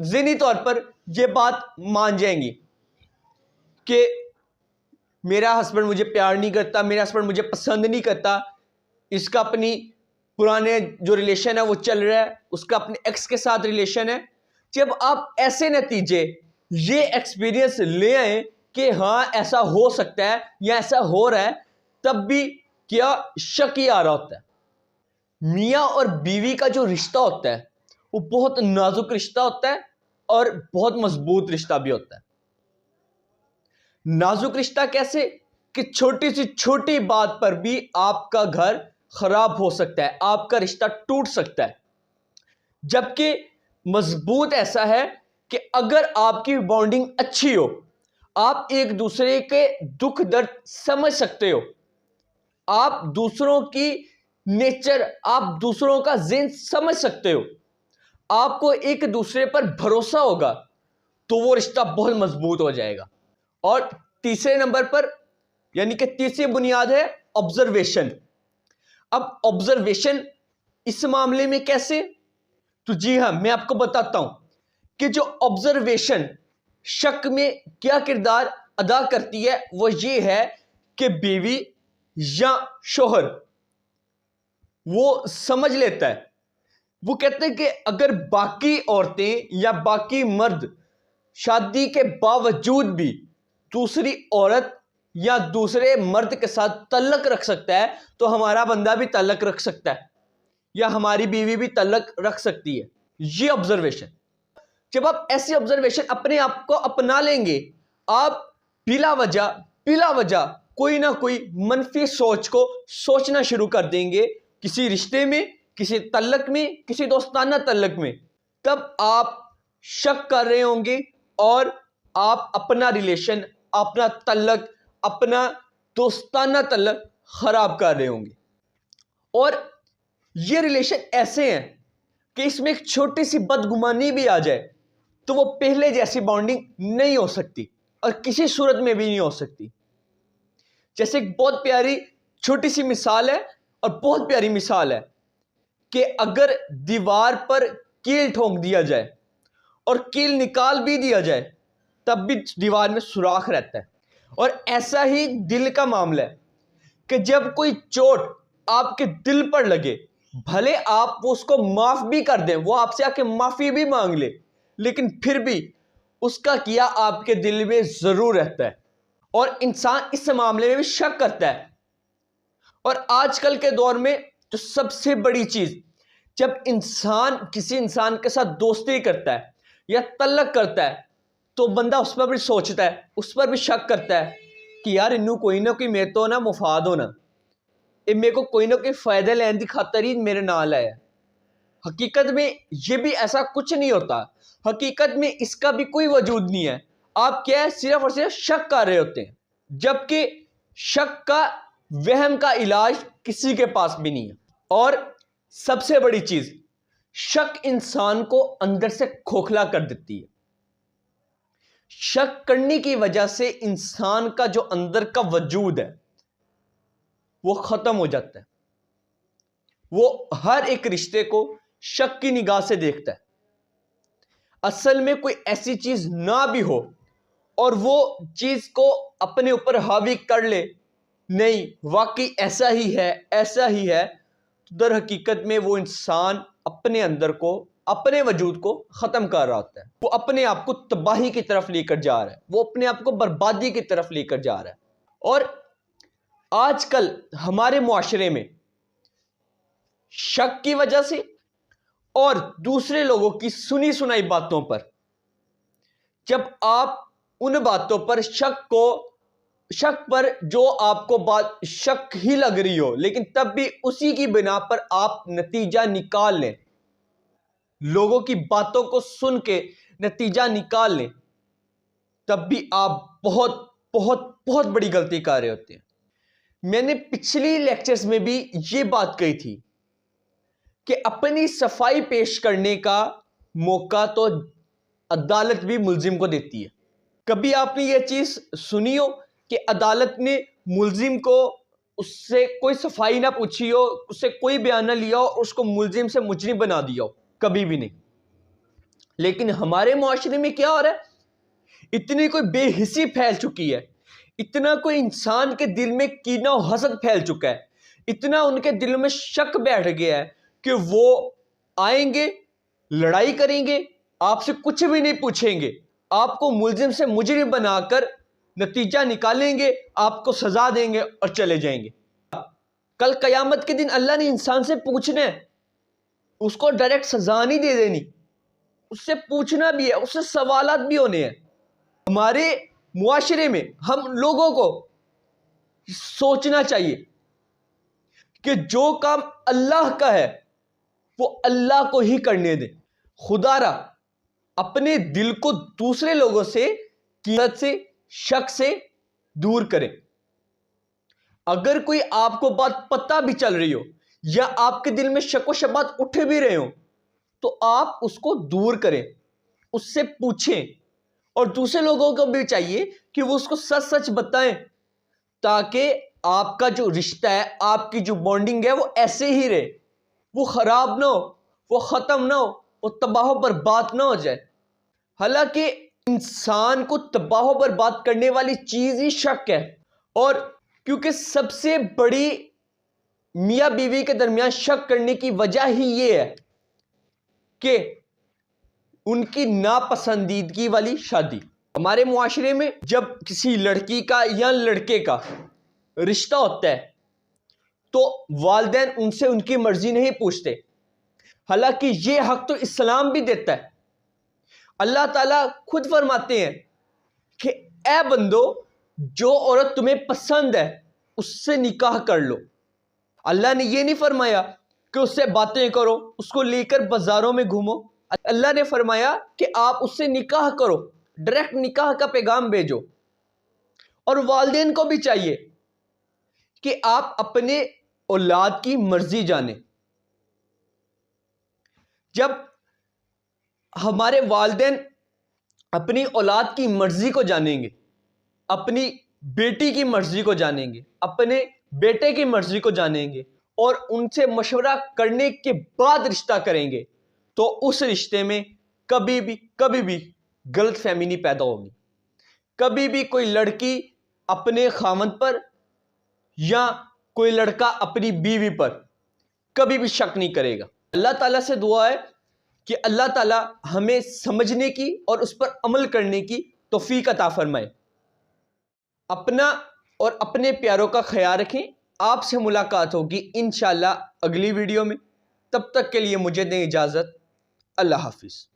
ذہنی طور پر یہ بات مان جائیں گی کہ میرا ہسبینڈ مجھے پیار نہیں کرتا, میرا ہسبینڈ مجھے پسند نہیں کرتا, اس کا اپنی پرانے جو ریلیشن ہے وہ چل رہا ہے, اس کا اپنے ایکس کے ساتھ ریلیشن ہے. جب آپ ایسے نتیجے یہ ایکسپیرینس لے آئیں کہ ہاں ایسا ہو سکتا ہے یا ایسا ہو رہا ہے, تب بھی کیا شک ہی آ رہا ہوتا ہے. میاں اور بیوی کا جو رشتہ ہوتا ہے وہ بہت نازک رشتہ ہوتا ہے اور بہت مضبوط رشتہ بھی ہوتا ہے. نازک رشتہ کیسے کہ چھوٹی سی چھوٹی بات پر بھی آپ کا گھر خراب ہو سکتا ہے, آپ کا رشتہ ٹوٹ سکتا ہے. جبکہ مضبوط ایسا ہے کہ اگر آپ کی بانڈنگ اچھی ہو, آپ ایک دوسرے کے دکھ درد سمجھ سکتے ہو, آپ دوسروں کی نیچر, آپ دوسروں کا ذہن سمجھ سکتے ہو, آپ کو ایک دوسرے پر بھروسہ ہوگا, تو وہ رشتہ بہت مضبوط ہو جائے گا. اور تیسرے نمبر پر یعنی کہ تیسری بنیاد ہے آبزرویشن. اب آبزرویشن اس معاملے میں کیسے؟ تو جی ہاں, میں آپ کو بتاتا ہوں کہ جو آبزرویشن شک میں کیا کردار ادا کرتی ہے وہ یہ ہے کہ بیوی یا شوہر وہ سمجھ لیتا ہے, وہ کہتے ہیں کہ اگر باقی عورتیں یا باقی مرد شادی کے باوجود بھی دوسری عورت یا دوسرے مرد کے ساتھ تعلق رکھ سکتا ہے, تو ہمارا بندہ بھی تعلق رکھ سکتا ہے یا ہماری بیوی بھی تعلق رکھ سکتی ہے. یہ آبزرویشن, جب آپ ایسی آبزرویشن اپنے آپ کو اپنا لیں گے, آپ بلا وجہ کوئی نہ کوئی منفی سوچ کو سوچنا شروع کر دیں گے کسی رشتے میں, کسی تعلق میں, کسی دوستانہ تعلق میں. تب آپ شک کر رہے ہوں گے اور آپ اپنا ریلیشن, اپنا تعلق, اپنا دوستانہ تعلق خراب کر رہے ہوں گے. اور یہ ریلیشن ایسے ہیں کہ اس میں ایک چھوٹی سی بدگمانی بھی آ جائے تو وہ پہلے جیسی بانڈنگ نہیں ہو سکتی اور کسی صورت میں بھی نہیں ہو سکتی. جیسے ایک بہت پیاری چھوٹی سی مثال ہے اور بہت پیاری مثال ہے کہ اگر دیوار پر کیل ٹھونک دیا جائے اور کیل نکال بھی دیا جائے تب بھی دیوار میں سوراخ رہتا ہے. اور ایسا ہی دل کا معاملہ ہے کہ جب کوئی چوٹ آپ کے دل پر لگے, بھلے آپ اس کو معاف بھی کر دیں, وہ آپ سے آ کے معافی بھی مانگ لے, لیکن پھر بھی اس کا کیا آپ کے دل میں ضرور رہتا ہے اور انسان اس معاملے میں بھی شک کرتا ہے. اور آج کل کے دور میں جو سب سے بڑی چیز, جب انسان کسی انسان کے ساتھ دوستی کرتا ہے یا تعلق کرتا ہے تو بندہ اس پر بھی سوچتا ہے, اس پر بھی شک کرتا ہے کہ یار انہوں کوئی نہ کوئی میرے تو نہ مفاد ہونا, میرے کو کوئی نہ کوئی فائدہ لینے کی خاطر ہی میرے نال ہے. حقیقت میں یہ بھی ایسا کچھ نہیں ہوتا, حقیقت میں اس کا بھی کوئی وجود نہیں ہے. آپ کیا ہے, صرف اور صرف شک کر رہے ہوتے ہیں, جبکہ شک کا وہم کا علاج کسی کے پاس بھی نہیں ہے. اور سب سے بڑی چیز, شک انسان کو اندر سے کھوکھلا کر دیتی ہے. شک کرنے کی وجہ سے انسان کا جو اندر کا وجود ہے وہ ختم ہو جاتا ہے. وہ ہر ایک رشتے کو شک کی نگاہ سے دیکھتا ہے. اصل میں کوئی ایسی چیز نہ بھی ہو اور وہ چیز کو اپنے اوپر حاوی کر لے, نہیں واقعی ایسا ہی ہے, ایسا ہی ہے, تو در حقیقت میں وہ انسان اپنے اندر کو, اپنے وجود کو ختم کر رہا ہوتا ہے. وہ اپنے آپ کو تباہی کی طرف لے کر جا رہا ہے, وہ اپنے آپ کو بربادی کی طرف لے کر جا رہا ہے. اور آج کل ہمارے معاشرے میں شک کی وجہ سے اور دوسرے لوگوں کی سنی سنائی باتوں پر, جب آپ ان باتوں پر شک پر جو آپ کو بات شک ہی لگ رہی ہو لیکن تب بھی اسی کی بنا پر آپ نتیجہ نکال لیں, لوگوں کی باتوں کو سن کے نتیجہ نکال لیں, تب بھی آپ بہت بہت بہت بڑی غلطی کر رہے ہوتے ہیں. میں نے پچھلی لیکچرز میں بھی یہ بات کہی تھی کہ اپنی صفائی پیش کرنے کا موقع تو عدالت بھی ملزم کو دیتی ہے. کبھی آپ نے یہ چیز سنی ہو کہ عدالت نے ملزم کو اس سے کوئی صفائی نہ پوچھی ہو, اس سے کوئی بیان نہ لیا ہو اور اس کو ملزم سے مجرم بنا دیا ہو؟ کبھی بھی نہیں. لیکن ہمارے معاشرے میں کیا ہو رہا ہے؟ اتنی کوئی بے حسی پھیل چکی ہے، اتنا کوئی انسان کے دل میں کینہ و حسد پھیل چکا ہے، اتنا ان کے دل میں شک بیٹھ گیا ہے کہ وہ آئیں گے، لڑائی کریں گے، آپ سے کچھ بھی نہیں پوچھیں گے، آپ کو ملزم سے مجرم بنا کر نتیجہ نکالیں گے، آپ کو سزا دیں گے اور چلے جائیں گے۔ کل قیامت کے دن اللہ نے انسان سے پوچھنا ہے، اس کو ڈائریکٹ سزا نہیں دے دینی، اس سے پوچھنا بھی ہے، اس سے سوالات بھی ہونے ہیں۔ ہمارے معاشرے میں ہم لوگوں کو سوچنا چاہیے کہ جو کام اللہ کا ہے وہ اللہ کو ہی کرنے دیں۔ خدا را اپنے دل کو دوسرے لوگوں سے کینہ سے شک سے دور کریں۔ اگر کوئی آپ کو بات پتہ بھی چل رہی ہو یا آپ کے دل میں شک و شبہات اٹھ بھی رہے ہوں تو آپ اس کو دور کریں، اس سے پوچھیں، اور دوسرے لوگوں کو بھی چاہیے کہ وہ اس کو سچ سچ بتائیں تاکہ آپ کا جو رشتہ ہے، آپ کی جو بانڈنگ ہے وہ ایسے ہی رہے، وہ خراب نہ ہو، وہ ختم نہ ہو، وہ تباہ و برباد نہ ہو جائے۔ حالانکہ انسان کو تباہ و برباد کرنے والی چیز ہی شک ہے، اور کیونکہ سب سے بڑی میاں بیوی کے درمیان شک کرنے کی وجہ ہی یہ ہے کہ ان کی ناپسندیدگی والی شادی۔ ہمارے معاشرے میں جب کسی لڑکی کا یا لڑکے کا رشتہ ہوتا ہے تو والدین ان سے ان کی مرضی نہیں پوچھتے، حالانکہ یہ حق تو اسلام بھی دیتا ہے۔ اللہ تعالیٰ خود فرماتے ہیں کہ اے بندو، جو عورت تمہیں پسند ہے اس سے نکاح کر لو۔ اللہ نے یہ نہیں فرمایا کہ اس سے باتیں کرو، اس کو لے کر بازاروں میں گھومو۔ اللہ نے فرمایا کہ آپ اس سے نکاح کرو، ڈائریکٹ نکاح کا پیغام بھیجو۔ اور والدین کو بھی چاہیے کہ آپ اپنے اولاد کی مرضی جانیں۔ جب ہمارے والدین اپنی اولاد کی مرضی کو جانیں گے، اپنی بیٹی کی مرضی کو جانیں گے، اپنے بیٹے کی مرضی کو جانیں گے اور ان سے مشورہ کرنے کے بعد رشتہ کریں گے تو اس رشتے میں کبھی بھی غلط فہمی نہیں پیدا ہوگی۔ کبھی بھی کوئی لڑکی اپنے خاوند پر یا کوئی لڑکا اپنی بیوی پر کبھی بھی شک نہیں کرے گا۔ اللہ تعالیٰ سے دعا ہے کہ اللہ تعالیٰ ہمیں سمجھنے کی اور اس پر عمل کرنے کی توفیق عطا فرمائے۔ اپنا اور اپنے پیاروں کا خیال رکھیں۔ آپ سے ملاقات ہوگی انشاءاللہ اگلی ویڈیو میں۔ تب تک کے لیے مجھے دیں اجازت۔ اللہ حافظ۔